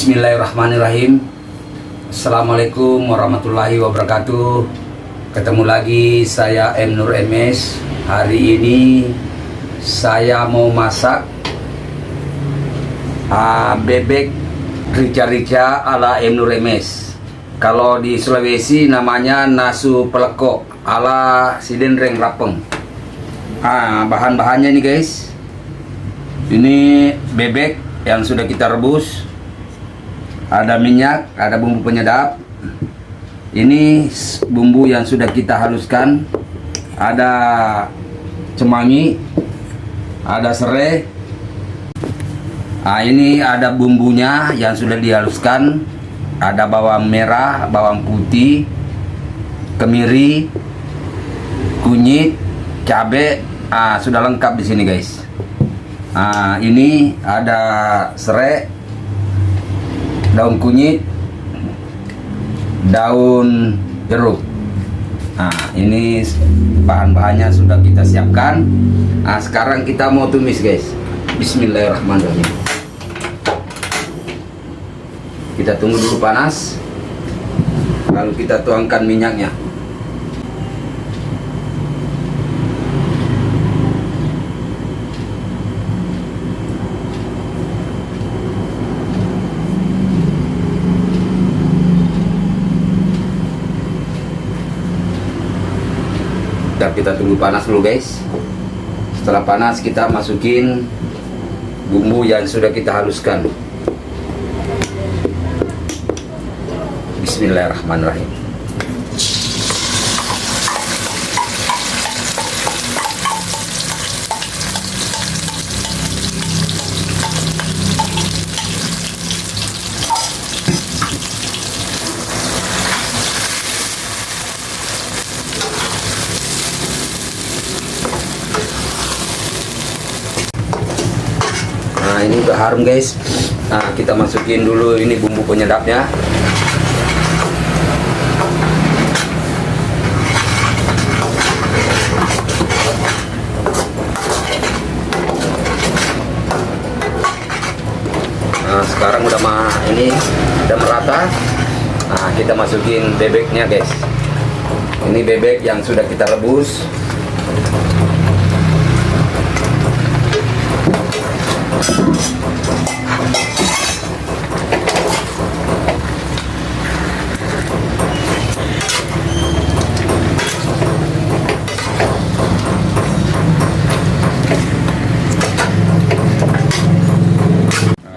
Bismillahirrahmanirrahim. Assalamualaikum warahmatullahi wabarakatuh. Ketemu lagi saya M. Nur MS. Hari ini saya mau masak bebek rica-rica ala M. Nur MS. Kalau di Sulawesi namanya nasu pelekok ala Sidenreng Rapeng. Bahan-bahannya nih guys. Ini bebek yang sudah kita rebus. Ada minyak, ada bumbu penyedap. Ini bumbu yang sudah kita haluskan. Ada cemangi, ada serai. Ini ada bumbunya yang sudah dihaluskan. Ada bawang merah, bawang putih, kemiri, kunyit, cabai. Sudah lengkap di sini guys. Ini ada serai, daun kunyit, daun jeruk. Ini bahan-bahannya sudah kita siapkan. Sekarang kita mau tumis guys. Bismillahirrahmanirrahim. Kita tunggu dulu panas, lalu kita tuangkan minyaknya. Kita tunggu panas dulu guys. Setelah panas kita masukin bumbu yang sudah kita haluskan. Bismillahirrahmanirrahim. Ini udah harum guys. Kita masukin dulu ini bumbu penyedapnya. Sekarang udah merata. Kita masukin bebeknya guys. Ini bebek yang sudah kita rebus.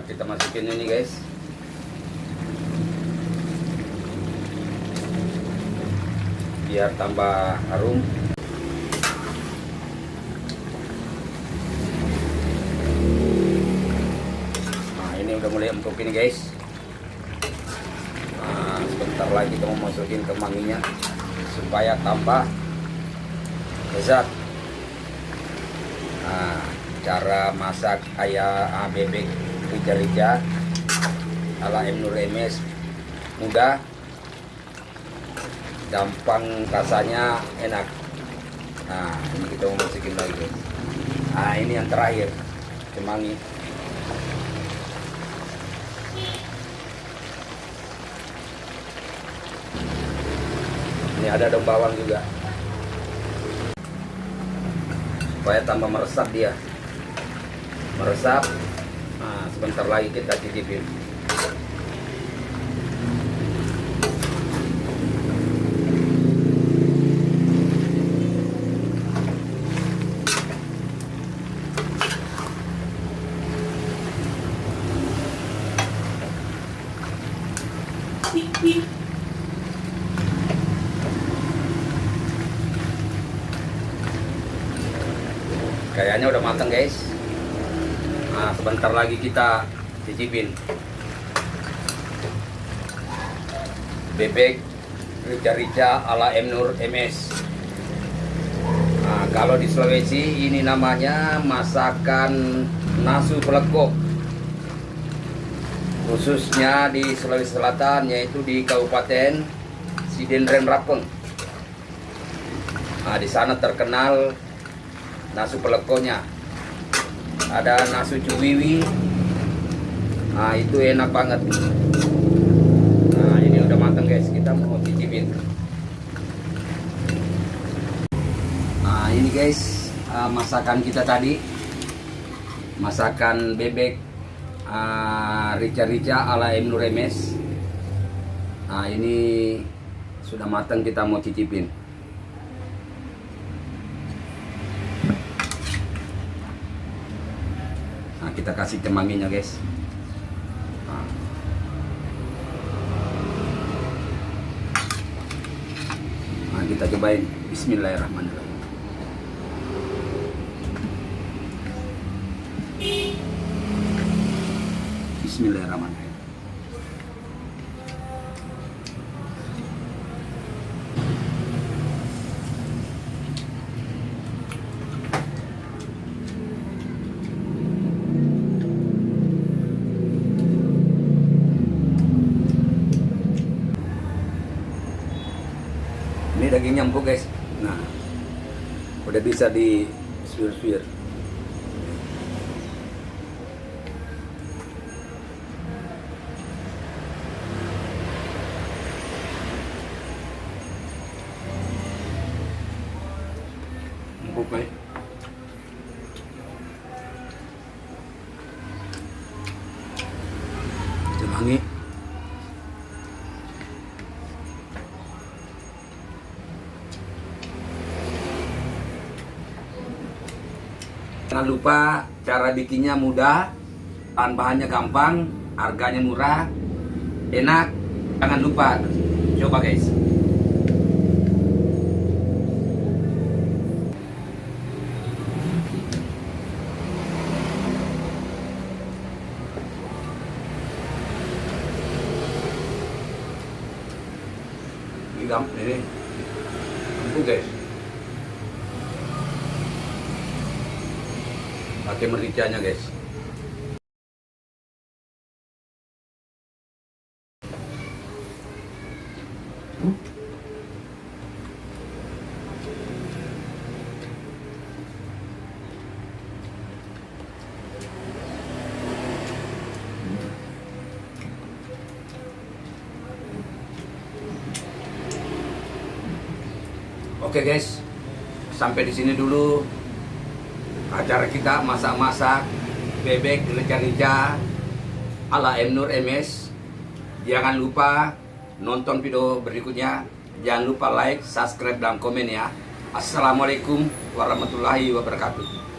Kita masukin ini guys. Biar tambah harum. Ini udah mulai empuk ini guys. Sebentar lagi kita mau masukin kemanginya supaya tambah lezat. Cara masak bebek rica-rica ala M. Nur MS mudah, gampang, rasanya enak. Ini kita mau masukin lagi. Ini yang terakhir, kemangi. Ini ada daun bawang juga supaya tambah meresap dia. Sebentar lagi kita cicipin. Kayaknya udah matang guys. Sebentar lagi kita cicipin bebek rica-rica ala M. Nur MS. Kalau di Sulawesi ini namanya masakan nasu pelekok, khususnya di Sulawesi Selatan, yaitu di Kabupaten Sidenreng Rapeng. Di sana terkenal nasu pelekoknya. Ada nasu cuwiwi, Nah, itu enak banget. Nah, ini udah matang guys, kita mau cicipin. Nah, ini guys, masakan kita tadi. Masakan bebek rica-rica ala M. Nur Remes. Nah, ini sudah matang, kita mau cicipin. Nah, kita kasih kemanginya guys. Nah, kita cobain. Bismillahirrahmanirrahim. Bismillahirrahmanirrahim. Ini dagingnya empuk guys. Nah, udah bisa di suir-suir. Empuk guys. Kemangi. Jangan lupa, cara bikinnya mudah, bahan-bahannya gampang, harganya murah, enak. Jangan lupa, coba guys. Ini empuk guys. Pakai mericanya guys. Oke guys, sampai di sini dulu acara kita masak-masak bebek rica-rica ala M. Nur MS. Jangan lupa nonton video berikutnya. Jangan lupa like, subscribe, dan komen ya. Assalamualaikum warahmatullahi wabarakatuh.